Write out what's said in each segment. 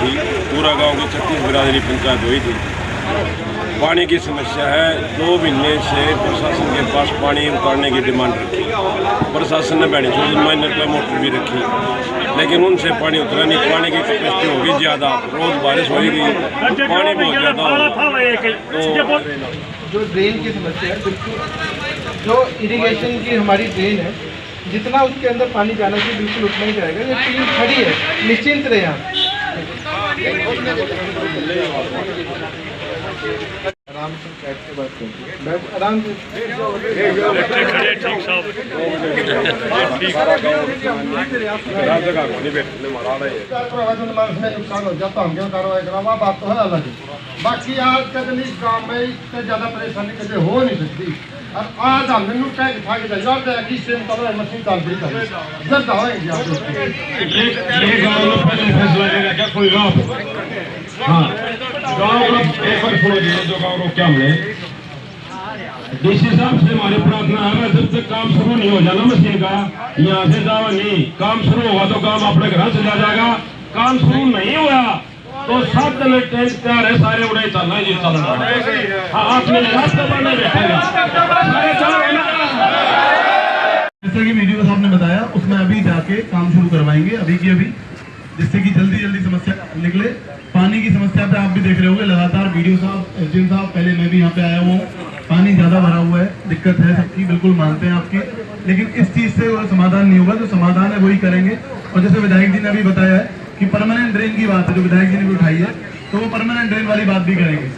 थी, पूरा गांव की 36 बिरादरी पंचायत हुई थी। पानी की समस्या है। 2 महीने से प्रशासन के पास पानी उतारने की डिमांड रखी। प्रशासन ने बैठी माइनर पर मोटर भी रखी, लेकिन उनसे पानी उतरा नहीं। पानी की कैपेसिटी होगी ज़्यादा, रोज़ बारिश होगी, पानी बहुत ज़्यादा हो। तो जो ड्रेन की समस्या है, बिल्कुल जो इरिगेशन की हमारी ड्रेन है, जितना उसके अंदर पानी जाना चाहिए बिल्कुल उतना ही जाएगा। ये टीम खड़ी है, निश्चिंत रहे आप। आराम से बैठ के बात करें, आराम से नुकसान हो जाता हम क्यों कार्रवाई करा, वह बात तो है अलग है। बाकी आज तक गाँव में इतने ज़्यादा परेशानी कभी हो नहीं सकती। और आज हम मैंने कह के था कि सेम कलर मशीन डाल दी जल्द होएंगे आप क्या कोई हाँ गाँव का पेपर छोड़ दिया जो गाँव को क्या हमने डीसी साहब से हमारी प्रार्थना है, जब तक काम शुरू नहीं हो जाना मशीन का, यहाँ से जाओ नहीं। काम शुरू होगा तो काम अपने घर चला जाएगा। काम शुरू नहीं हुआ तो 7 दिन टेंट तैयार है, सारे उड़े चलना है। ये चल रहा है। हाँ आपने नहीं बैठेगा जैसा कि वीडियो साहब ने बताया, उसमें अभी जाके काम शुरू करवाएंगे अभी की अभी, जिससे कि जल्दी समस्या निकले। पानी की समस्या पे आप भी देख रहे होंगे लगातार वीडियो साहब, एसडीएम साहब, पहले मैं भी यहाँ पे आया हुआ हूँ। पानी ज़्यादा भरा हुआ है, दिक्कत है सबकी, बिल्कुल मानते हैं आपकी, लेकिन इस चीज़ से वो समाधान नहीं होगा। जो समाधान है वही करेंगे। और जैसे विधायक जी ने अभी बताया है कि परमानेंट ड्रेन की बात है, जो विधायक जी ने भी उठाई है, तो वो परमानेंट ड्रेन वाली बात भी करेंगे।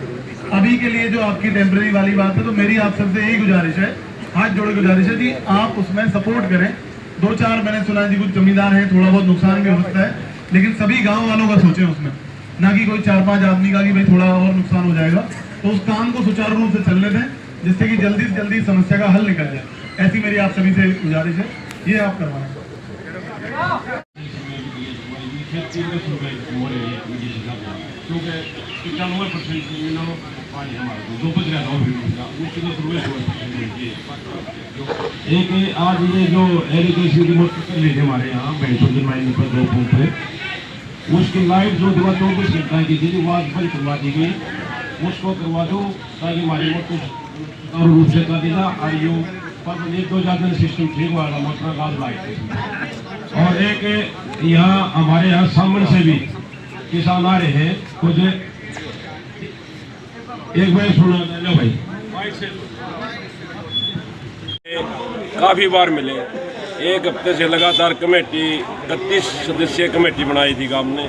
अभी के लिए जो आपकी टेम्परेरी वाली बात है, तो मेरी आप सबसे यही गुजारिश है, हाथ जोड़े गुजारिश है कि आप उसमें सपोर्ट करें। 2-4 मैंने सुना जी कुछ जमींदार हैं, थोड़ा बहुत नुकसान भी हो सकता है, लेकिन सभी गाँव वालों का सोचें उसमें, ना कि कोई 4-5 आदमी का कि भाई थोड़ा और नुकसान हो जाएगा। तो उस काम को सुचारू रूप से चलने दें, जिससे कि जल्दी से जल्दी समस्या का हल निकल जाए। ऐसी मेरी आप सभी से गुजारिश है, ये आप करवाएं। क्योंकि 95% पानी हमारा जो बच रहा एक आज ये जो एरिगेशन की मोटर कर ली थी हमारे यहाँ बैंसोजन माइन पर 2 पंप है, उसकी लाइट जो 24 घंटा की थी वो आज बंद करवा दी गई। उसको करवा दो ताकि हमारी मोटर और रूप से कर देगा। और यो 1-2 दिन सिस्टम ठीक हुआ मोटर गाज लाइट। और एक यहाँ हमारे यहाँ सामने से भी किसान आ रहे हैं, कुछ एक बार सुना लो भाई। काफ़ी बार मिले, 1 हफ्ते से लगातार कमेटी 31 सदस्यीय कमेटी बनाई थी गांव ने।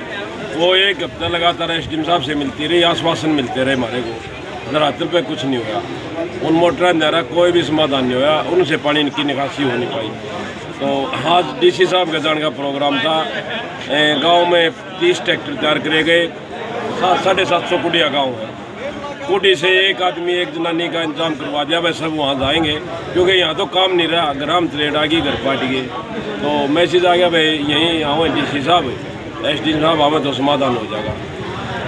वो 1 हफ्ता लगातार एसडीएम साहब से मिलती रही, आश्वासन मिलते रहे हमारे को। धरातल पे कुछ नहीं हुआ, उन मोटर द्वारा कोई भी समाधान नहीं हुआ, उनसे पानी की निकासी हो नहीं पाई। तो आज डीसी साहब का जाने का प्रोग्राम था। गांव में 30 ट्रैक्टर तैयार करे गए। 750 कुटिया गाँव है। कुटी से एक आदमी एक जनानी का इंतजाम करवा दिया, वह सब वहाँ जाएंगे, क्योंकि यहाँ तो काम नहीं रहा। ग्राम ट्रेड आ गई, घर पाट गए। तो मैसेज आ गया भाई यहीं आओ डीसी साहब, एसडीएम साहब आवे तो समाधान हो जाएगा।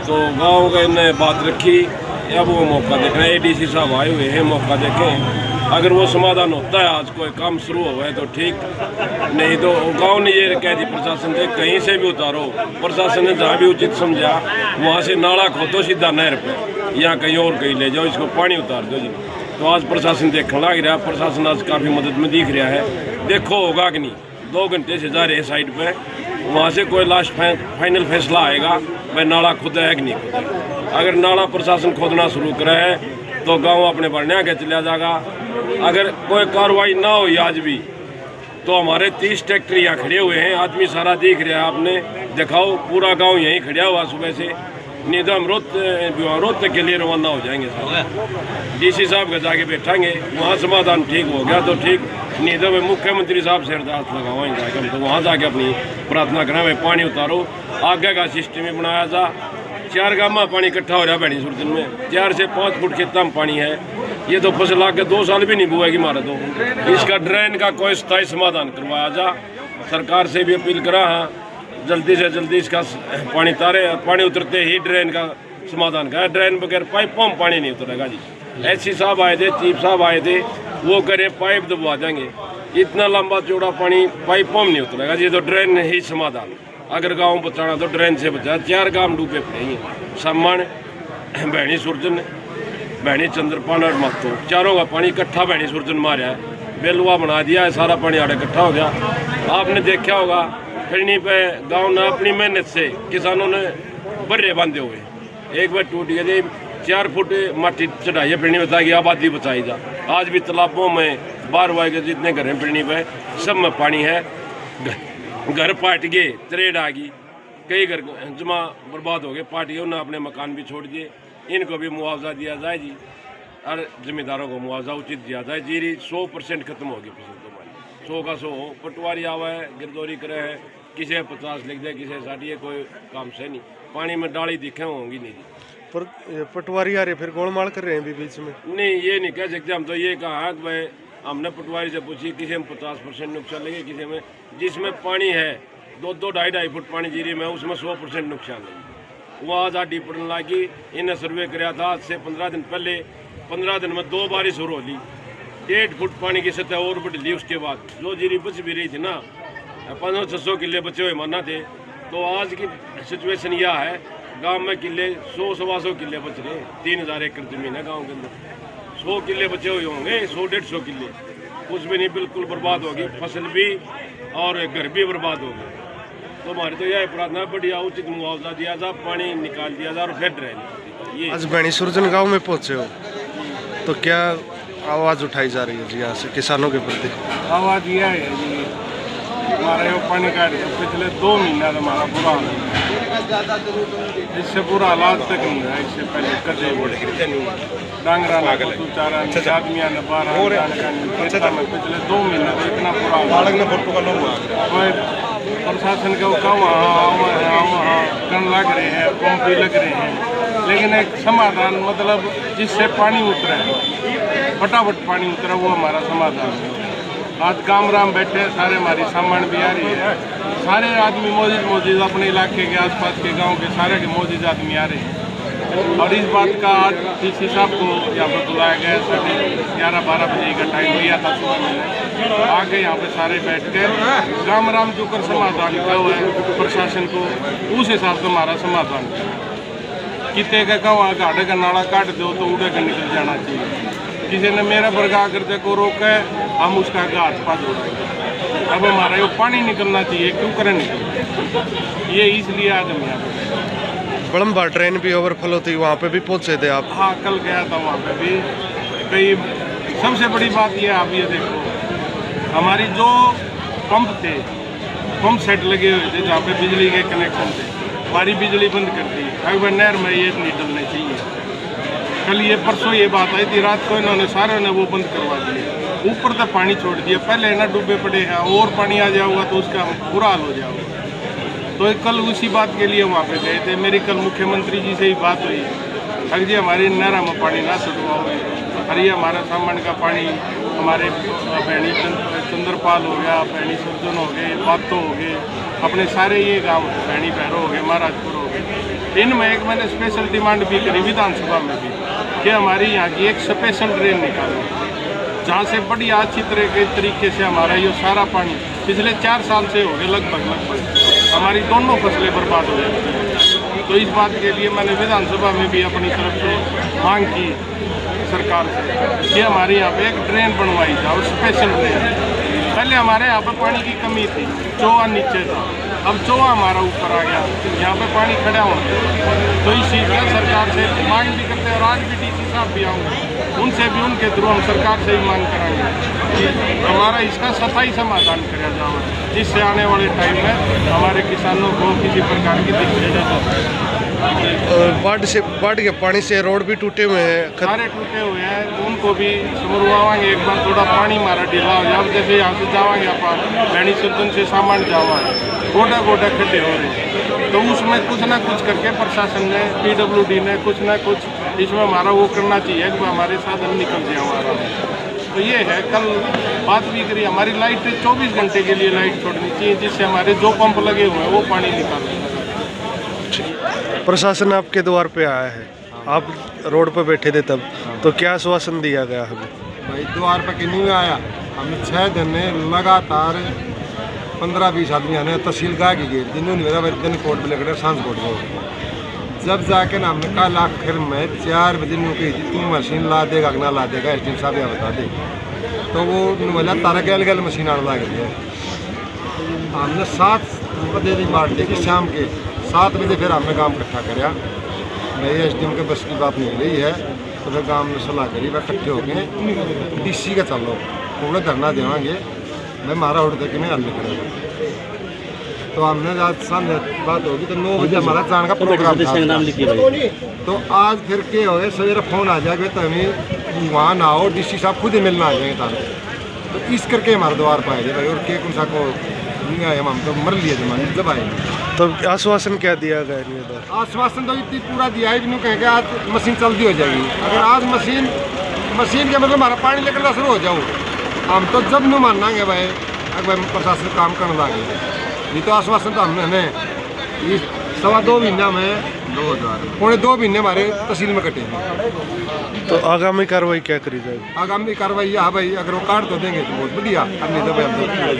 तो गाँव का इन्होंने बात रखी, अब वो मौका देख रहे हैं। डीसी साहब आए हुए हैं, मौका देखें। अगर वो समाधान होता है, आज कोई काम शुरू हुआ है तो ठीक, नहीं तो गांव ने ये कह दी प्रशासन से कहीं से भी उतारो। प्रशासन ने जहाँ भी उचित समझा वहाँ से नाला खोदो सीधा नहर पे, या कहीं और कहीं ले जाओ, इसको पानी उतार दो जी। तो आज प्रशासन देखने लग रहा है। प्रशासन आज काफ़ी मदद में दिख रहा है। देखो होगा कि नहीं, 2 घंटे से जा रहे हैं साइड पे, वहाँ से कोई लास्ट फाइनल फैसला आएगा भाई नाला खुदा है कि नहीं खुदा। अगर नाला प्रशासन खोदना शुरू करे है तो गांव अपने बढ़ने आगे चला जाएगा। अगर कोई कार्रवाई ना हो आज भी, तो हमारे 30 ट्रैक्टर यहाँ खड़े हुए हैं, आदमी सारा दिख रहा है, आपने दिखाओ, पूरा गांव यहीं खड़ा हुआ सुबह से। नहीं तो हम रोहतक के लिए रवाना हो जाएंगे साहब। डीसी साहब का जाके बैठांगे, वहाँ समाधान ठीक हो गया तो ठीक, नहीं तो मुख्यमंत्री साहब से अरदास लगावाएंगे जाके हम, तो वहाँ जाके अपनी प्रार्थना करें भाई पानी उतारो। आगे का सिस्टम ही बनाया जा। 4 गाँव में पानी इकट्ठा हो रहा है बैठी सूरजन में, 4 से 5 फुट खेता में पानी है। ये तो फसल आके 2 साल भी नहीं बुआएगी मारा। तो इसका ड्रेन का कोई स्थायी समाधान करवाया जा। सरकार से भी अपील करा, हाँ जल्दी से जल्दी इसका पानी तारे, पानी उतरते ही ड्रेन का समाधान करें। ड्रेन बगैर पाइपों में पानी नहीं उतरेगा जी। एससी साहब आए थे, चीफ साहब आए थे, वो करें पाइप दबवा देंगे। इतना लंबा चौड़ा पानी पाइपों में नहीं उतरेगा जी, तो ड्रेन ही समाधान। अगर गांव बचाना तो ड्रेन से बचा। 4 गांव डूबे पड़े हैं, सामान, भैनी सुरजन, भैनी चंद्रपान और महतो, चारों का पानी इकट्ठा भैनी सुरजन मारा है, बेलुआ बना दिया है, सारा पानी आड़े इकट्ठा हो गया। आपने देखा होगा फिरनी पे गांव ने अपनी मेहनत से किसानों ने बर्रे बांधे हुए, एक बार टूट गए 4 फुट माटी चढ़ाई है फिरनी में ताकि आबादी बचाई जा। आज भी तालाबों में 12 के जितने घर हैं फिरनी पे सब में पानी है। घर पाट गए, त्रेड़ आ गई, कई घर जमा बर्बाद हो गए, पाट गए, उन्होंने अपने मकान भी छोड़ दिए। इनको भी मुआवजा दिया जाए जी, और जमींदारों को मुआवजा उचित दिया जाए। जीरी 100% खत्म होगी फसल तो हमारी, 100 का 100 हो। पटवारी आवा है, गिरदौरी करे है, किसी 50 लिख दे, किसी 60, ये कोई काम से नहीं। पानी में डाली दिखे होंगी नहीं जी। पर पटवारी आ रहे फिर गोलमाल कर रहे हैं भी बीच में। नहीं, ये नहीं कह सकते हम तो। ये कहा कि भाई हमने पटवारी से पूछी, किसी में 50% नुकसान लगे, किसी में जिसमें पानी है 2-2, 2.5 फुट पानी जीरी में, उसमें 100% नुकसान लगे। वो आज आडी पड़ने लगी। इन्हें सर्वे कराया था आज से 15 दिन पहले। 15 दिन में 2 बारिश हो रही, 1.5 फुट पानी की सतह और बढ़ ली। उसके बाद जो जीरी बच भी रही थी ना, 500-600 किले बचे हुए माना थे। तो आज की सिचुएशन यह है, गांव में किले 100-125 किले बच रहे। 3000 एकड़ जमीन है गांव के अंदर, 100 किले बचे हुए होंगे, 100-150 किले, कुछ भी नहीं, बिल्कुल बर्बाद होगी फसल भी और घर भी बर्बाद हो गए। तो हमारी तो यह प्रार्थना, बढ़िया उचित मुआवजा दिया जाए, पानी निकाल दिया जाए और फिर रहे। ये आज भैनी सुरजन गांव में पहुंचे हो, तो क्या आवाज़ उठाई जा रही है जी यहाँ से किसानों के प्रति? आवाज़ यह है जी, हमारा ये पानी का पिछले 2 महीना तो हमारा बुरा हाल है। इससे बुरा हालात तक नहीं है। इससे पहले कदे डांगरा को चारा आदमिया ने 12 में पिछले 2 महीने तो इतना बुरा हाल। प्रशासन के वहाँ कण लग रहे हैं, पंप भी लग रहे हैं, लेकिन एक समाधान मतलब जिससे पानी उतरे, फटाफट पानी उतरा, वो हमारा समाधान है। आज कामराम बैठे हैं, सारे हमारी सामान भी आ रही है, सारे आदमी मौजूद अपने इलाके के आसपास के गांव के सारे के मौजूद आदमी आ रहे हैं। और इस बात का आज डीसी साहब को यहाँ पर बुलाया गया। 11-12 बजे का टाइम दिया था सुबह में, आके यहाँ पे सारे बैठ के कामराम जो कर समाधान का हुआ है प्रशासन को, उस हिसाब से हमारा समाधान कितने का कहा गाढ़े का नाला काट दो तो उड़े का निकल जाना चाहिए। किसी ने मेरा बरगा करते को रोका है, हम उसका हाथ पा जोड़ रहे हैं। अब हमारा ये पानी निकलना चाहिए, क्यों करें निकल, ये इसलिए आज हम यहाँ पे। बड़म्बा ट्रेन भी ओवरफ्लो थी, वहाँ पे भी पहुँचे थे आप? हाँ, कल गया था वहाँ पे भी। कई सबसे बड़ी बात ये, आप ये देखो, हमारी जो पंप थे, पंप सेट लगे हुए थे जहाँ पे बिजली के कनेक्शन थे, हमारी बिजली बंद कर दी। अगर नहर में ये नहीं डलना चाहिए। कल ये परसों ये बात आई थी, रात को इन्होंने सारे ने वो बंद करवा दिए, ऊपर तक पानी छोड़ दिया। पहले ना डूबे पड़े हैं, और पानी आ जाऊगा तो उसका बुरा हाल हो जाएगा। तो कल उसी बात के लिए वहाँ पे गए थे। मेरी कल मुख्यमंत्री जी से ही बात हुई, अगर जी हमारी नहर में पानी ना छुटवाओगे, और ये हमारा सामान का पानी, हमारे भैनी चंद्रपाल हो गया, भैनी सुरजन हो गए, बातो हो गए, अपने सारे ये गाँव भैनी भैरो हो गए, महाराजपुर हो गए, इनमें एक मैंने स्पेशल डिमांड भी करी विधानसभा में भी कि हमारी यहाँ की एक स्पेशल ट्रेन निकालो, जहाँ से बड़ी अच्छी तरह के तरीके से हमारा ये सारा पानी पिछले 4 साल से हो गए लगभग हमारी दोनों फसलें बर्बाद हो जाती। तो इस बात के लिए मैंने विधानसभा में भी अपनी तरफ से मांग की सरकार से कि हमारे यहाँ पे एक ट्रेन बनवाई जाए, स्पेशल ट्रेन। पहले हमारे यहाँ पे पानी की कमी थी, चौवा नीचे था, अब चौवा हमारा ऊपर आ गया, यहाँ पे पानी खड़ा हो गया। तो इस चीज़ का सरकार से मांग भी करते हैं, और आज भी डीसी साहब भी आऊँगे, उनसे भी उनके थ्रू हम सरकार से भी मांग कराएंगे कि हमारा इसका सफाई समाधान किया जाए, जिससे आने वाले टाइम में हमारे किसानों को किसी प्रकार की दिक्कत न हो। बाढ़ के पानी से रोड भी टूटे हुए हैं, सारे टूटे हुए हैं, उनको भी समरवाएंगे। एक बार थोड़ा पानी मारा ढीला हो जाए, जैसे यहाँ से जावाएंगे आप भैनी सुरजन से सामान जावा गोटा गोटा खड्डे हो रहे हैं। तो उसमें कुछ ना कुछ करके प्रशासन ने, PWD ने कुछ ना कुछ इसमें हमारा वो करना चाहिए कि हमारे साधन निकल जाए हमारा। तो ये है, कल बात भी करी, हमारी लाइट 24 घंटे के लिए लाइट छोड़नी चाहिए, जिससे हमारे जो पंप लगे हुए हैं वो पानी निकालें। प्रशासन आपके द्वार पे आया है, आप रोड पे बैठे थे तब, तो क्या आश्वासन दिया गया हमें? भाई द्वार पर क्यों नहीं आया, हमें 6 दिन लगातार 15-20 आदमी आने तहसील का की गई जिन्होंने मेरा दिन कोर्ट में लेकर सांस कोर्ट में जब जाके ना हमने कल आखिर में 4 बजे नु कही थी तू मशीन ला देगा ना ला देगा एसडीएम साहब या बता दे तो वो बोला तारा गल गल मशीन आने लग गई है। हमने 7 बजे की बात थी कि शाम के 7 बजे फिर हमने काम इकट्ठा कराया। मैं एसडीएम के बस की बात नहीं रही है तो फिर गाँव में सलाह करी वह इकट्ठे हो गए डीसी का चलो वो धरना देवांगे मैं मारा उड़ तक में हल निकलेगा। तो हमने आज सामने बात होगी तो 9 बजे हमारा जान का प्रोग्राम था। तो आज फिर क्या हो गए सवेरे फ़ोन आ जाएगा तो हमें वहाँ ना आओ डीसी साहब खुद ही मिलना आ जाएंगे तारे तो इस करके हमारे द्वार पाए थे भाई और के कौन सा को नहीं आए हम तो मर लिए जमाने जब आएंगे। तो आश्वासन क्या दिया गया? आश्वासन तो इतनी पूरा दिया है कि कहेंगे आज मशीन जल्दी हो जाएगी। अगर आज मशीन के मतलब हमारा पानी निकलना शुरू हो जाओ हम तो जब नहीं मानेंगे भाई अगर प्रशासन काम करने लगे। ये तो आश्वासन तो हमने इस 2.25 महीना में 2.5 महीने हमारे तहसील में कटे हैं। तो आगामी कार्रवाई क्या करी जाएगी? आगामी कार्रवाई हाँ भाई अगर वो काट तो देंगे तो बहुत बढ़िया अब नहीं तो भाई हम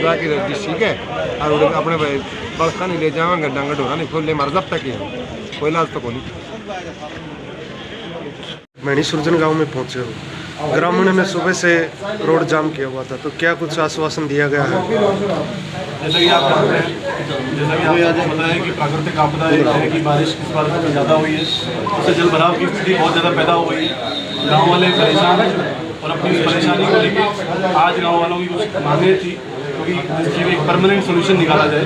जाके डिस्ट्रिक्ट है और अपने भाई बल्का नहीं ले जाएंगे डंगा ढोरा नहीं खोल ले हमारा जब तक ही कोई इलाज तो कोई नहीं। मैनी सुरजन गांव में पहुंचे हो, ग्रामीणों ने सुबह से रोड जाम किया हुआ था तो क्या कुछ आश्वासन दिया गया है? जैसा कि आप जानते हैं, जैसा कि आपको पता है कि प्राकृतिक आपदा एक है कि बारिश इस बार बहुत ज़्यादा हुई है, उससे जल भराव की स्थिति बहुत ज़्यादा पैदा हो गई है। गांव वाले परेशान हैं और अपनी इस परेशानी को लेकर आज गांव वालों की कुछ मांगे थी क्योंकि इसकी एक परमानेंट सोल्यूशन निकाला जाए।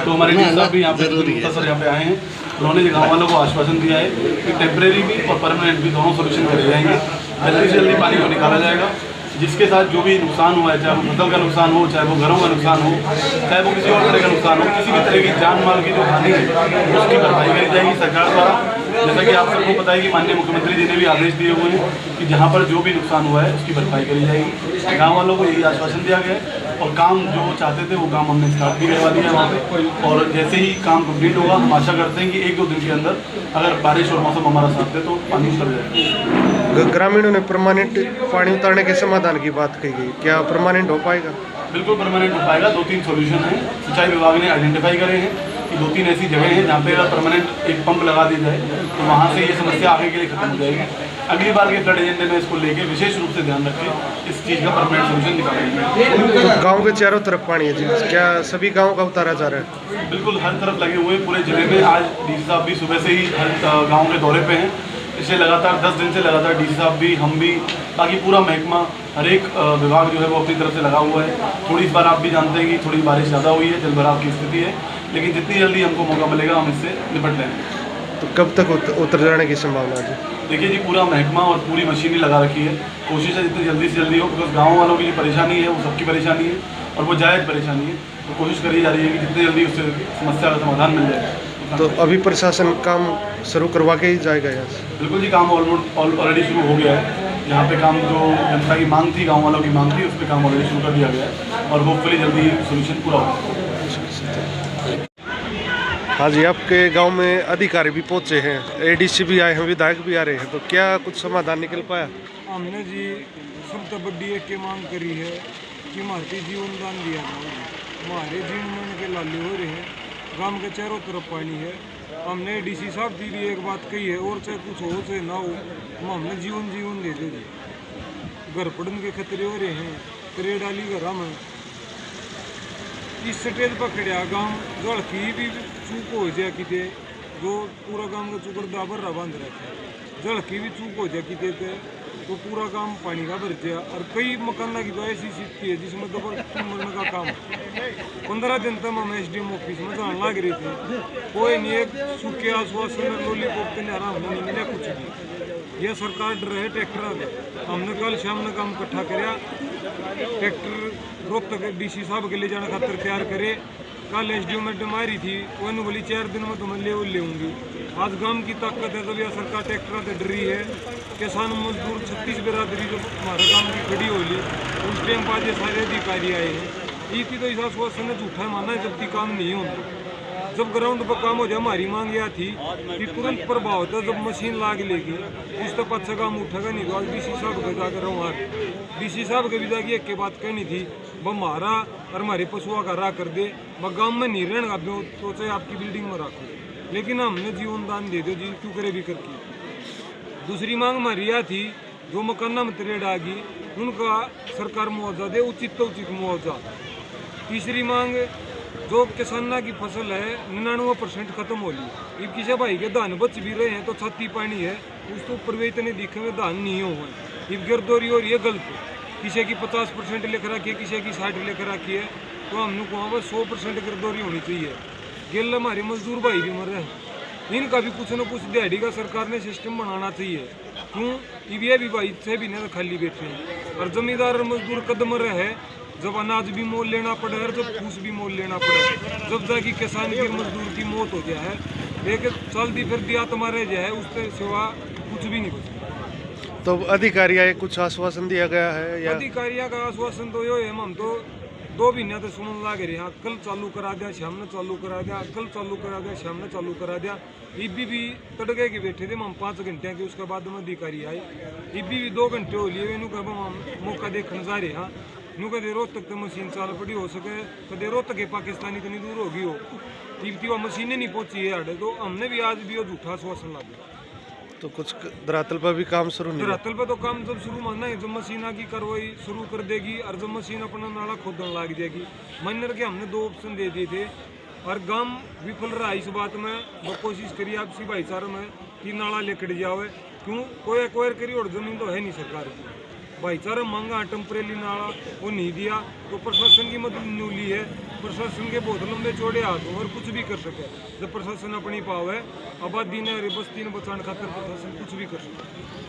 तो हमारे डी साहब भी यहाँ पे सर यहाँ पे आए हैं, उन्होंने गाँव वालों को आश्वासन दिया है कि टेम्परेरी भी और परमानेंट भी दोनों सोल्यूशन करे जाएंगे। जल्दी से जल्दी पानी को निकाला जाएगा जिसके साथ जो भी नुकसान हुआ है, चाहे वो फसल का नुकसान हो, चाहे वो घरों का नुकसान हो, चाहे वो किसी और तरह का नुकसान हो, किसी भी तरह की जान माल की जो हानि है उसकी भरपाई करी जाएगी सरकार द्वारा। जैसा कि आप सबको पता है कि माननीय मुख्यमंत्री जी ने भी आदेश दिए हुए हैं कि जहाँ पर जो भी नुकसान हुआ है उसकी भरपाई करी जाएगी। गाँव वालों को यही आश्वासन दिया गया है और काम जो चाहते थे वो काम हमने स्टार्ट भी करवा दिया है वहाँ पे। और जैसे ही काम कंप्लीट होगा हम आशा करते हैं कि 1-2 दिन के अंदर अगर बारिश और मौसम हमारा साथ दे तो पानी उतर जाएगा। ग्रामीणों ने परमानेंट पानी उतारने के समाधान की बात कही गई, क्या परमानेंट हो पाएगा? बिल्कुल परमानेंट हो पाएगा। 2-3 सोल्यूशन हैं, सिंचाई विभाग ने आइडेंटिफाई करे हैं कि 2-3 ऐसी जगह हैं जहाँ पे अगर परमानेंट एक पंप लगा दी जाए तो वहाँ से ये समस्या आगे के लिए खत्म हो जाएगी। अगली बार के फ्लड एजेंडे में इसको लेके विशेष रूप से ध्यान रखें, इस चीज़ का परमानेंट सोल्यूशन निकालेंगे। तो गाँव के चारों तरफ पानी है जी, क्या सभी गाँव का उतारा जा रहा है? बिल्कुल हर तरफ लगे हुए पूरे जिले में। आज डीसी साहब भी सुबह से ही हर गाँव के दौरे पे हैं। पिछले लगातार 10 दिन से लगातार डीसी साहब भी, हम भी, बाकी पूरा महकमा, हर एक विभाग जो है वो अपनी तरफ से लगा हुआ है। थोड़ी इस बार आप भी जानते हैं कि थोड़ी बारिश ज़्यादा हुई है, जल भराव की स्थिति है, लेकिन जितनी जल्दी हमको मौका मिलेगा हम इससे निपट लेंगे। तो कब तक उतर जाने की संभावना है? देखिए जी, पूरा महकमा और पूरी मशीनरी लगा रखी है। कोशिश है जितनी जल्दी से जल्दी हो, बिकॉज गाँव वालों की जो परेशानी है वो सबकी परेशानी है और वो जायज़ परेशानी है। तो कोशिश करी जा रही है कि जितनी जल्दी उससे समस्या का समाधान मिल जाए। तो अभी प्रशासन काम शुरू करवा के ही जाएगा यहाँ से? बिल्कुल जी, काम ऑलरेडी शुरू हो गया है। यहाँ पे काम जो जनता की मांग थी, गांव वालों की मांग थी, उस पर काम ऑलरेडी शुरू कर दिया गया है और होपफुली जल्दी सोल्यूशन पूरा होगा। हाँ जी, आपके गांव में अधिकारी भी पहुँचे हैं, एडीसी भी आए हैं, विधायक भी आ रहे हैं, तो क्या कुछ समाधान निकल पाया? हमने जी सबसे बड़ी एक मांग करी है कि हमारे जीवन दान दिया जाए। हमारे जीवन के लाले हो रहे हैं, गांव के चारों तरफ पानी है। हमने डीसी साहब की भी एक बात कही है और चाहे कुछ हो चाहे ना हो, हमने जीवन दे दे। घर पड़न के खतरे हो रहे हैं, करे डाली घर में इस स्टेज पर खड़ा गाँव जड़की भी चूक हो जाए कि जो पूरा गाँव का चुकर दाबर बांध रखा है, जड़की भी चूक हो जाए कि तो पूरा काम पानी का भर गया। और कई मकाना की तो ऐसी स्थिति है जिसमें तो मरने का काम 15 दिन तक हम एसडीएम ऑफिस में जाने लग रहे थे, कोई नहीं, एक सूखे आश्वासन में लॉलीपॉप के नारा हमने नहीं मिला कुछ नहीं। यह सरकार डर रहे ट्रैक्टर। हमने कल शाम ने काम इकट्ठा कराया, ट्रैक्टर रोक तक डीसी साहब के ले जाने खातर तैयार करे। कल एसडीओ मैडम आ रही थी, उन्होंने बोली 4 दिन में तो मैं लेऊँगी। आज गांव की ताकत है तब यह सरकार ट्रैक्टर से डर रही है। किसान मजदूर 36 बिरादरी जो हमारे गांव की खड़ी होली, उस टाइम पर ये सारे अधिकारी आए हैं। इसी तो इस आश्वासन ने झूठा माना है जब तक काम नहीं होता। जब ग्राउंड पर काम हो जाए, हमारी मांग यह थी कि तुरंत प्रभाव होता, जब मशीन लाग लेगी उस तक अच्छा काम उठेगा नहीं। तो आज डीसी साहब के जाकर वहाँ डीसी साहब के भी जाके एक के बात कहनी थी, वह हमारा और हमारे पशुओं का राह कर दे, वह गाँव में नहीं रहना तो चाहे आपकी बिल्डिंग में रखो, लेकिन हमने जीवन दान दे दो जी, क्यों करे भी करके। दूसरी मांग हमारी यह थी, जो मकाना में तरेड़ आ गई उनका सरकार मुआवजा दे, उचित तो उचित मुआवजा। तीसरी मांग, जो किसाना की फसल है 99% खत्म हो ली, अब किसी भाई के धान बच भी रहे हैं तो छाती पानी है, उसको ऊपर वे इतने दिखे में धान नहीं हो गए। अब गिरदौरी और ये गलत, किसी की 50% लिख रखी है, किसी की 60 लिख रखी है, तो हमने कहा बस 100% गिरदौरी होनी चाहिए। गिल हमारे मजदूर भाई भी मर रहे हैं, इनका भी कुछ न कुछ दिहाड़ी का सरकार ने सिस्टम बनाना चाहिए। क्यों, अब ये भी भाई 6 महीने तो खाली बैठे हैं, और जमींदार और मजदूर कदम रहे, जब अनाज भी मोल लेना पड़ा है, जब फूस भी मोल लेना पड़ा है, जब जाके किसान की मजदूर की मौत हो जाए है, लेकिन चलती फिरती आत्मा रह जाए, उससे सिवा कुछ भी नहीं बचता। तो अधिकारियों को कुछ आश्वासन दिया गया है या? अधिकारियों का आश्वासन तो यो है, हम तो 2 महीने तो सुनने लग रहे हैं, कल चालू करा दिया, शाम ने चालू करा दिया, कल चालू करा दिया, शाम ने चालू करा दिया। इब्बी भी तड़के के बैठे थे हम 5 घंटे के, उसके बाद में अधिकारी आए, इब्बी भी 2 घंटे हो लिए, इनू कब हम मौका देखने जा रहे हैं, नू कदे रोहतक तक मशीन चाल पड़ी हो सके, कदे रोहतक के पाकिस्तानी इतनी दूर होगी हो, इब्बी वह मशीनें नहीं पहुंची है अड़े, तो हमने भी आज भी वो झूठा आश्वासन ला दिया। तो कुछ धरातल पर भी काम शुरू नहीं? धरातल पे तो काम जब शुरू मानना है, जब मशीन की कार्रवाई शुरू कर देगी और जब मशीन अपना नाला खोदने लग जाएगी। माइनर के हमने 2 ऑप्शन दे दिए थे, और गांव विफल रहा इस बात में, वो कोशिश करिए आपसी भाईचारा में कि नाला लेकर जावे, क्यों कोई एक्वायर करी और जमीन तो है नहीं सरकार की, भाईचारा मांगा टेम्परेरी नाला वो नहीं दिया, तो प्रशासन की मदद नहीं ली है। प्रशासन के बहुत लंबे चौड़े हाथ और कुछ भी कर सके, जब प्रशासन अपनी पाव है, आबादी ने बस्ती ने बचाने खातिर प्रशासन कुछ भी कर सके।